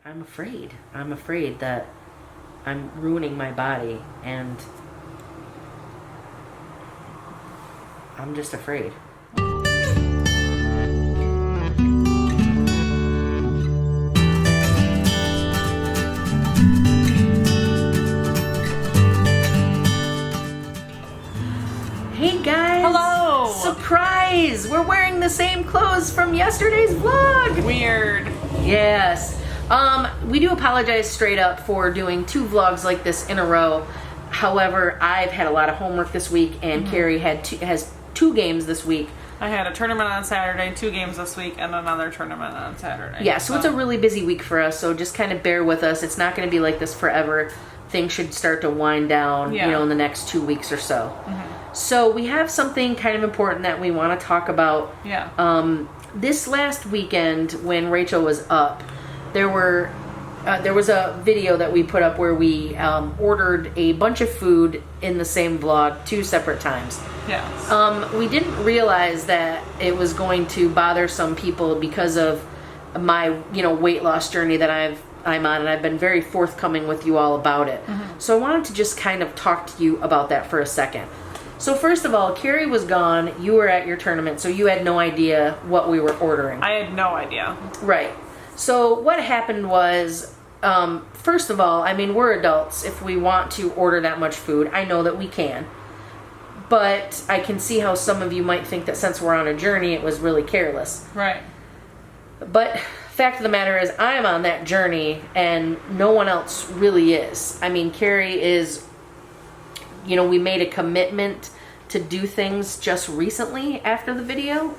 I'm afraid. I'm afraid that I'm ruining my body, and I'm just afraid. Hey guys! Hello! Surprise! We're wearing the same clothes from yesterday's vlog! Weird. Yes. We do apologize straight up for doing 2 vlogs like this in a row. However, I've had a lot of homework this week, and Cari has 2 games this week. I had a tournament on Saturday, 2 games this week, and another tournament on Saturday. Yeah, so it's a really busy week for us, so just kind of bear with us. It's not going to be like this forever. Things should start to wind down, in the next 2 weeks or so. So we have something kind of important that we want to talk about. Yeah. This last weekend, when Rachel was up, there was a video that we put up where we ordered a bunch of food in the same vlog 2 separate times. Yes. We didn't realize that it was going to bother some people because of my, weight loss journey that I'm on, and I've been very forthcoming with you all about it. So I wanted to just kind of talk to you about that for a second. So first of all, Cari was gone. You were at your tournament, so you had no idea what we were ordering. I had no idea. Right. So what happened was, first of all, I mean, we're adults. If we want to order that much food, I know that we can. But I can see how some of you might think that since we're on a journey, it was really careless. Right. But fact of the matter is, I'm on that journey, and no one else really is. I mean, Cari is, we made a commitment to do things just recently after the video.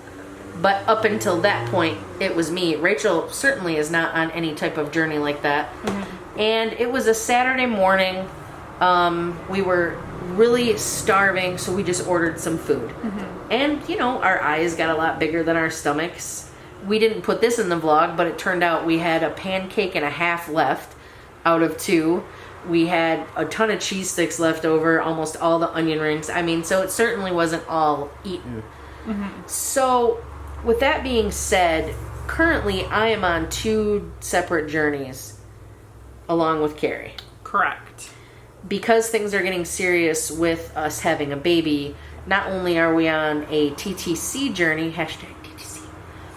But up until that point, it was me. Rachel certainly is not on any type of journey like that. And it was a Saturday morning. We were really starving, so we just ordered some food. And, our eyes got a lot bigger than our stomachs. We didn't put this in the vlog, but it turned out we had a pancake and a half left out of 2. We had a ton of cheese sticks left over, almost all the onion rings. I mean, so it certainly wasn't all eaten. So, with that being said, currently I am on 2 separate journeys along with Cari. Correct. Because things are getting serious with us having a baby, not only are we on a TTC journey, hashtag TTC,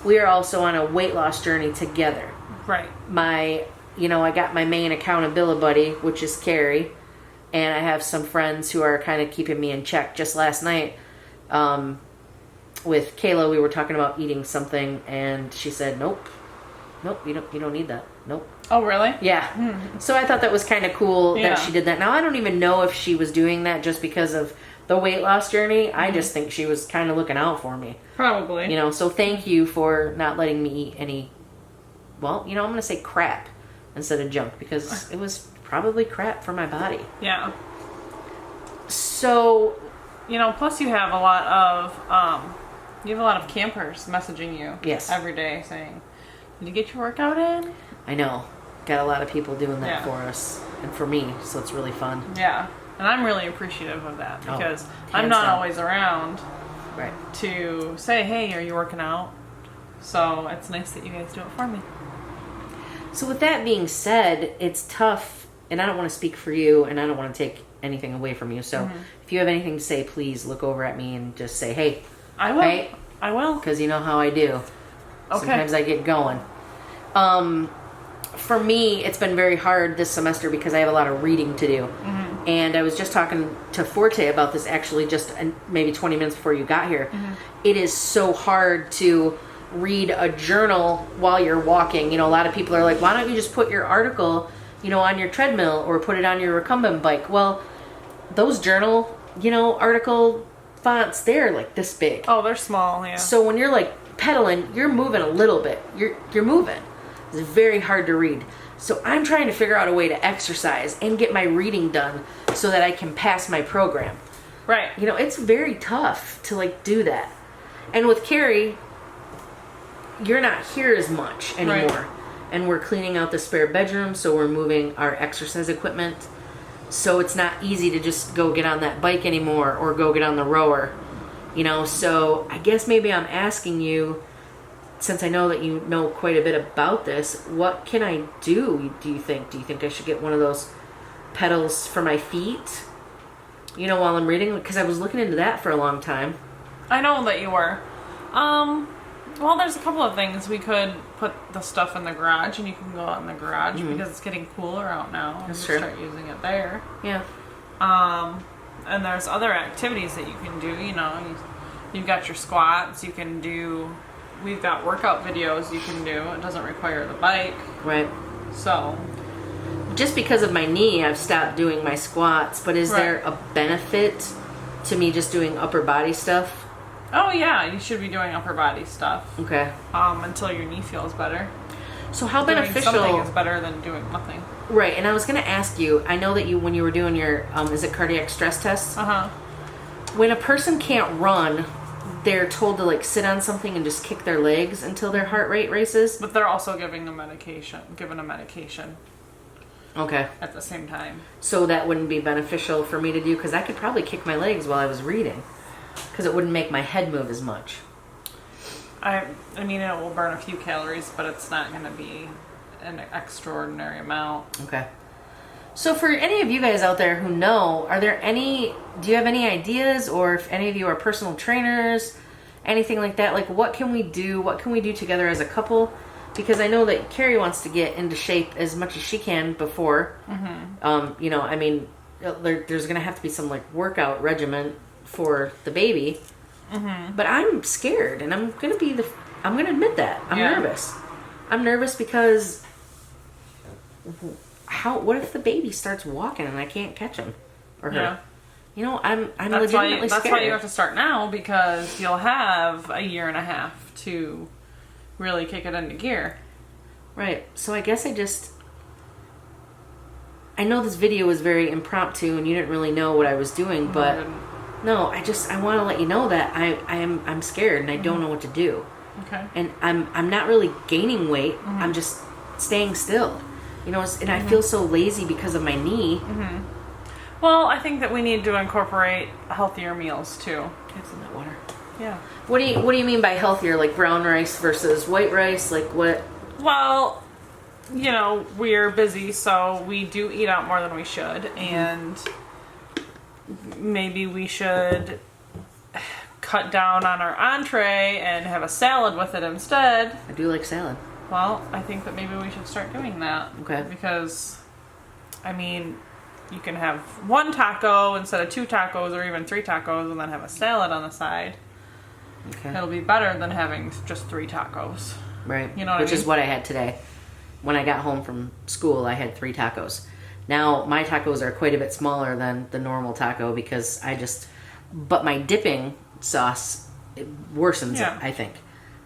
we are also on a weight loss journey together. Right. I got my main accountability buddy, which is Cari, and I have some friends who are kind of keeping me in check. Just last night, with Kayla, we were talking about eating something, and she said, nope, you don't need that. Nope. Oh, really? Yeah. So I thought that was kind of cool that she did that. Now, I don't even know if she was doing that just because of the weight loss journey. I just think she was kind of looking out for me. Probably. So thank you for not letting me eat any, I'm going to say crap instead of junk, because it was probably crap for my body. Yeah. So, plus you have a lot of campers messaging you every day saying, did you get your workout in? I know. Got a lot of people doing that for us and for me, so it's really fun. Yeah. And I'm really appreciative of that because I'm not always around to say, hey, are you working out? So it's nice that you guys do it for me. So with that being said, it's tough, and I don't want to speak for you, and I don't want to take anything away from you. So if you have anything to say, please look over at me and just say, hey. I will. Right? I will. Because you know how I do. Okay. Sometimes I get going. For me, it's been very hard this semester because I have a lot of reading to do. And I was just talking to Forte about this actually just maybe 20 minutes before you got here. It is so hard to read a journal while you're walking. A lot of people are like, why don't you just put your article, on your treadmill or put it on your recumbent bike? Well, those journal, article fonts, they're like this big. Oh, they're small, yeah. So when you're like pedaling, you're moving a little bit. You're moving. It's very hard to read. So I'm trying to figure out a way to exercise and get my reading done so that I can pass my program. Right. It's very tough to do that. And with Cari, you're not here as much anymore. Right. And we're cleaning out the spare bedroom, so we're moving our exercise equipment. So it's not easy to just go get on that bike anymore or go get on the rower. So I guess maybe I'm asking you since I know that you know quite a bit about this, what can I do? Do you think I should get one of those pedals for my feet? You know, while I'm reading, because I was looking into that for a long time. I know that you were. Well, there's a couple of things. We could put the stuff in the garage, and you can go out in the garage because it's getting cooler out now. That's true. Start using it there. Yeah. And there's other activities that you can do. You know, you've got your squats. You can do. We've got workout videos you can do. It doesn't require the bike. Right. So. Just because of my knee, I've stopped doing my squats. But is there a benefit to me just doing upper body stuff? Oh yeah, you should be doing upper body stuff. Okay. Until your knee feels better. So how doing beneficial? Something is better than doing nothing. Right, and I was going to ask you. I know that you, when you were doing your, is it cardiac stress tests? When a person can't run, they're told to like sit on something and just kick their legs until their heart rate races. But they're also given a medication. Okay. At the same time. So that wouldn't be beneficial for me to do, because I could probably kick my legs while I was reading. Because it wouldn't make my head move as much. I mean, it will burn a few calories, but it's not going to be an extraordinary amount. Okay. So for any of you guys out there who know, do you have any ideas, or if any of you are personal trainers, anything like that, like what can we do? What can we do together as a couple? Because I know that Cari wants to get into shape as much as she can before. You know, I mean, there's going to have to be some like workout regimen for the baby. But I'm scared, and I'm going to admit that. I'm nervous. I'm nervous because what if the baby starts walking and I can't catch him or her? Yeah. You know, I'm legitimately scared. That's why you have to start now, because you'll have a year and a half to really kick it into gear. Right. So I guess I know this video was very impromptu and you didn't really know what I was doing, but no, I want to let you know that I'm scared and I don't know what to do. Okay. And I'm not really gaining weight. I'm just staying still. You know, and I feel so lazy because of my knee. Well, I think that we need to incorporate healthier meals too. It's in that water. Yeah. What do you mean by healthier? Like brown rice versus white rice? Like what? Well, you know, we're busy, so we do eat out more than we should, and maybe we should cut down on our entree and have a salad with it instead. I do like salad. Well, I think that maybe we should start doing that. Okay. Because, I mean, you can have one taco instead of 2 tacos or even 3 tacos and then have a salad on the side. Okay. It'll be better than having just 3 tacos. Right. You know what I mean? Which is what I had today. When I got home from school, I had 3 tacos. Now, my tacos are quite a bit smaller than the normal taco because but my dipping sauce worsens it, I think.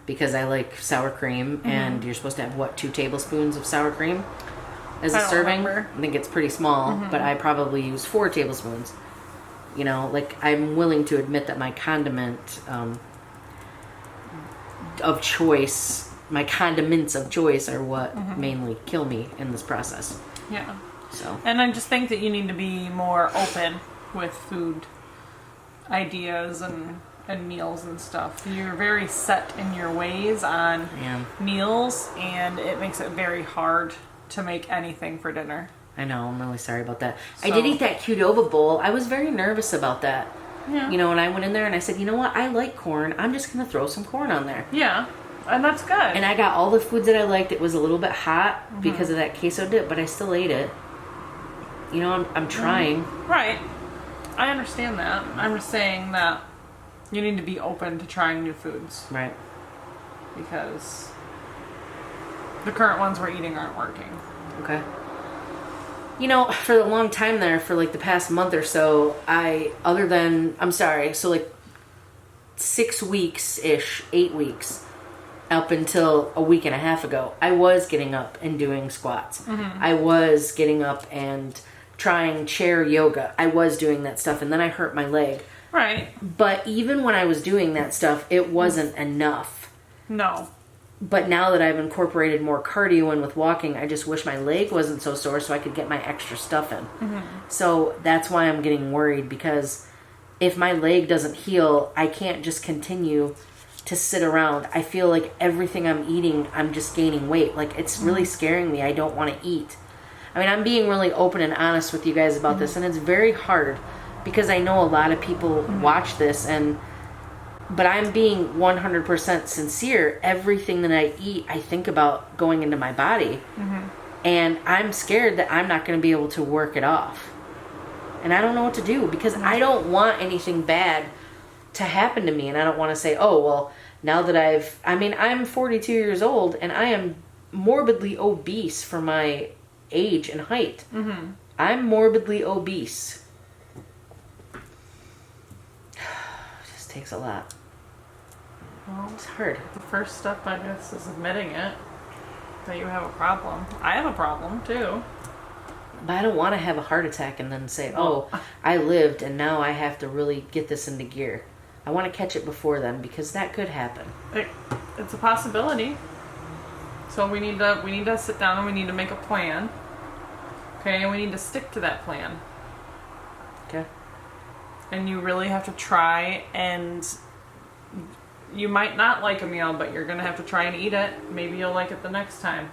Because I like sour cream, and you're supposed to have, 2 tablespoons of sour cream as a serving? I think it's pretty small, but I probably use 4 tablespoons. You know, like, I'm willing to admit that my condiment of choice, my condiments of choice are what mainly kill me in this process. Yeah. So. And I just think that you need to be more open with food ideas and meals and stuff. You're very set in your ways on meals, and it makes it very hard to make anything for dinner. I know, I'm really sorry about that. So, I did eat that Qdoba bowl. I was very nervous about that. Yeah. You know, when I went in there and I said, you know what, I like corn. I'm just going to throw some corn on there. Yeah, and that's good. And I got all the foods that I liked. It was a little bit hot because of that queso dip, but I still ate it. You know, I'm trying. Right. I understand that. I'm just saying that you need to be open to trying new foods. Right. Because the current ones we're eating aren't working. Okay. You know, for a long time there, for like the past month or so, so like 6 weeks-ish, 8 weeks, up until a week and a half ago, I was getting up and doing squats. I was getting up and trying chair yoga. I was doing that stuff, and then I hurt my leg. Right. But even when I was doing that stuff, it wasn't enough. No. But now that I've incorporated more cardio in with walking, I just wish my leg wasn't so sore so I could get my extra stuff in. So that's why I'm getting worried, because if my leg doesn't heal, I can't just continue to sit around. I feel like everything I'm eating, I'm just gaining weight. Like, it's really scaring me. I don't want to eat. I mean, I'm being really open and honest with you guys about this, and it's very hard because I know a lot of people watch this, but I'm being 100% sincere. Everything that I eat, I think about going into my body, and I'm scared that I'm not going to be able to work it off. And I don't know what to do because I don't want anything bad to happen to me, and I don't want to say, oh, well, now that I'm 42 years old, and I am morbidly obese for my age and height. I'm morbidly obese. It just takes a lot. Well, it's hard. The first step, I guess, is admitting it, that you have a problem. I have a problem, too. But I don't want to have a heart attack and then say, oh, I lived and now I have to really get this into gear. I want to catch it before then because that could happen. It's a possibility. So we need to sit down and we need to make a plan. Okay, and we need to stick to that plan. Okay. And you really have to try, and you might not like a meal, but you're going to have to try and eat it. Maybe you'll like it the next time.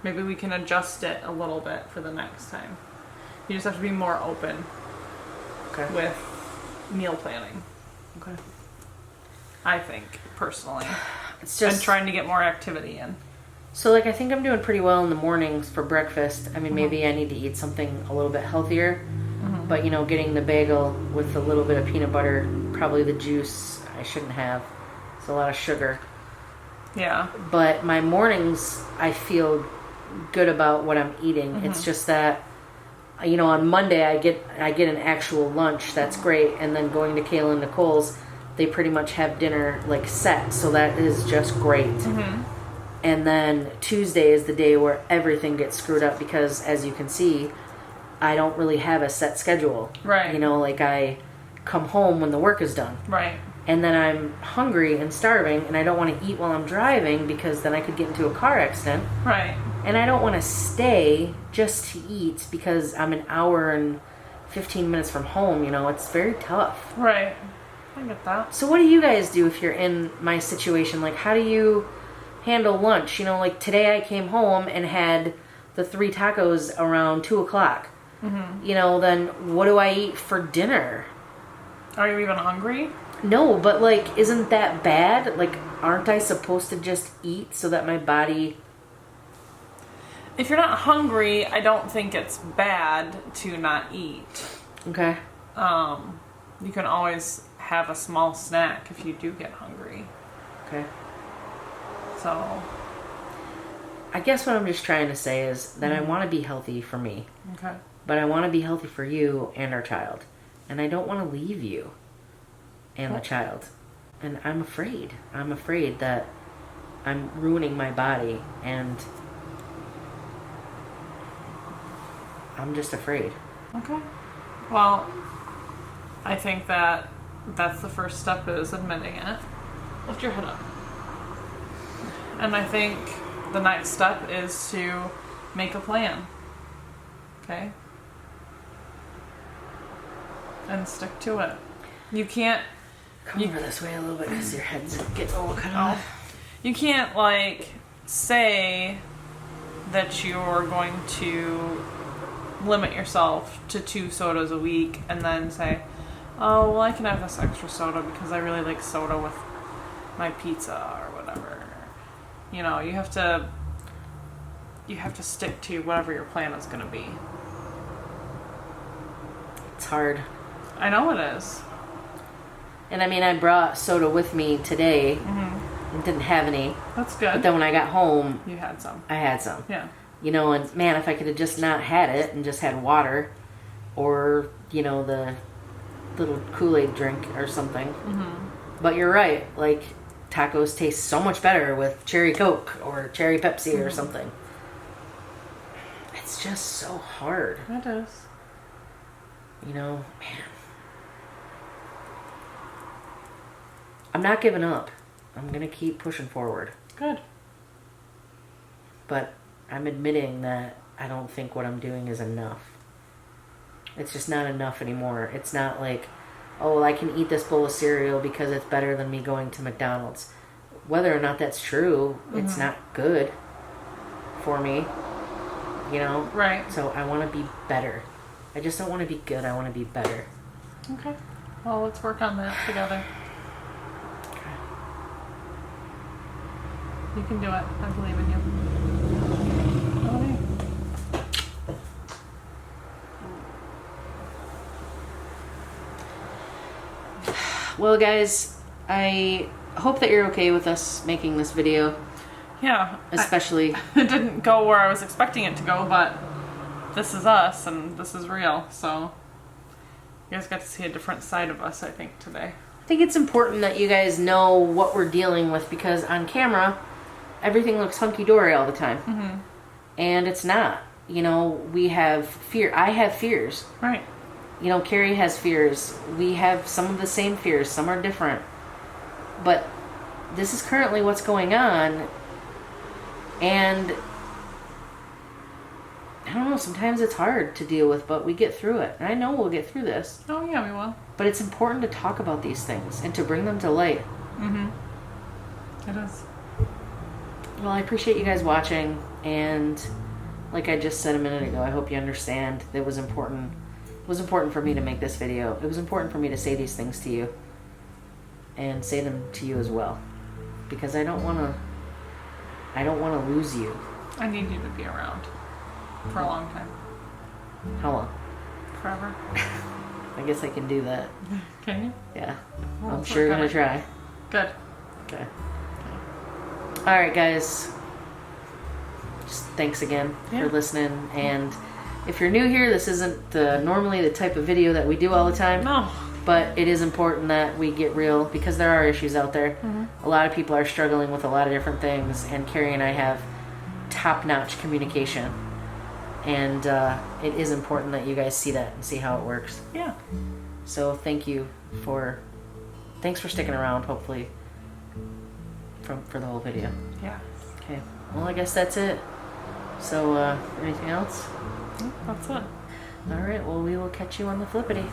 Maybe we can adjust it a little bit for the next time. You just have to be more open with meal planning. Okay. I think, personally. It's just... And trying to get more activity in. So, like, I think I'm doing pretty well in the mornings for breakfast. I mean, maybe I need to eat something a little bit healthier. But, you know, getting the bagel with a little bit of peanut butter, probably the juice I shouldn't have. It's a lot of sugar. Yeah. But my mornings, I feel good about what I'm eating. It's just that, you know, on Monday I get an actual lunch. That's great. And then going to Kayla and Nicole's, they pretty much have dinner, like, set. So that is just great. And then Tuesday is the day where everything gets screwed up because, as you can see, I don't really have a set schedule. Right. You know, like, I come home when the work is done. Right. And then I'm hungry and starving, and I don't want to eat while I'm driving because then I could get into a car accident. Right. And I don't want to stay just to eat because I'm an hour and 15 minutes from home. You know, it's very tough. Right. I get that. So what do you guys do if you're in my situation? Like, how do you handle lunch? You know, like, today I came home and had the 3 tacos around 2 o'clock. You know, then what do I eat for dinner? Are you even hungry? No, but, like, isn't that bad? Like, aren't I supposed to just eat so that my body... If you're not hungry, I don't think it's bad to not eat. Okay. You can always have a small snack if you do get hungry. Okay. So... I guess what I'm just trying to say is that I want to be healthy for me. Okay. But I want to be healthy for you and our child. And I don't want to leave you and the child. And I'm afraid. I'm afraid that I'm ruining my body. And I'm just afraid. Okay. Well, I think that that's the first step, is admitting it. Lift your head up. And I think the next step is to make a plan. Okay? And stick to it. You can't... Come over this way a little bit because your head's getting a little cut off. You can't, like, say that you're going to limit yourself to 2 sodas a week and then say, oh, well, I can have this extra soda because I really like soda with my pizza or whatever. You know, you have to stick to whatever your plan is going to be. It's hard. I know it is. And I mean, I brought soda with me today and didn't have any. That's good. But then when I got home, You had some. I had some. Yeah. You know, and man, if I could have just not had it and just had water or, you know, the little Kool-Aid drink or something. But you're right. Like, tacos taste so much better with cherry Coke or cherry Pepsi or something. It's just so hard. It is. You know, man. I'm not giving up. I'm going to keep pushing forward. Good. But I'm admitting that I don't think what I'm doing is enough. It's just not enough anymore. It's not like, oh, I can eat this bowl of cereal because it's better than me going to McDonald's. whether or not that's true, it's not good for me, you know? Right. So I want to be better. I just don't want to be good. I want to be better. Okay. Well, let's work on that together. Okay. You can do it. I believe in you. Okay. Well, guys, I hope that you're okay with us making this video. Yeah. Especially... It didn't go where I was expecting it to go, but this is us, and this is real, so... You guys got to see a different side of us, I think, today. I think it's important that you guys know what we're dealing with, because on camera, everything looks hunky-dory all the time. Mm-hmm. And it's not. You know, we have fear. I have fears. Right. You know, Cari has fears. We have some of the same fears. Some are different. But this is currently what's going on. And I don't know, sometimes it's hard to deal with, but we get through it. And I know we'll get through this. Oh, yeah, we will. But it's important to talk about these things and to bring them to light. Mm-hmm. It is. Well, I appreciate you guys watching. And like I just said a minute ago, I hope you understand that it was important. It was important for me to make this video. It was important for me to say these things to you. And say them to you as well. Because I don't want to lose you. I need you to be around. For a long time. How long? Forever. I guess I can do that. Can you? Yeah. Well, I'm sure gonna try. Good. Okay. Alright, guys. Just thanks again for listening. And if you're new here, this isn't normally the type of video that we do all the time. No. But it is important that we get real because there are issues out there. Mm-hmm. A lot of people are struggling with a lot of different things. And Cari and I have top-notch communication. And it is important that you guys see that and see how it works. Yeah. So thanks for sticking around, hopefully, for the whole video. Yeah. Okay. Well, I guess that's it. So, anything else? That's it. All right. Well, we will catch you on the flippity.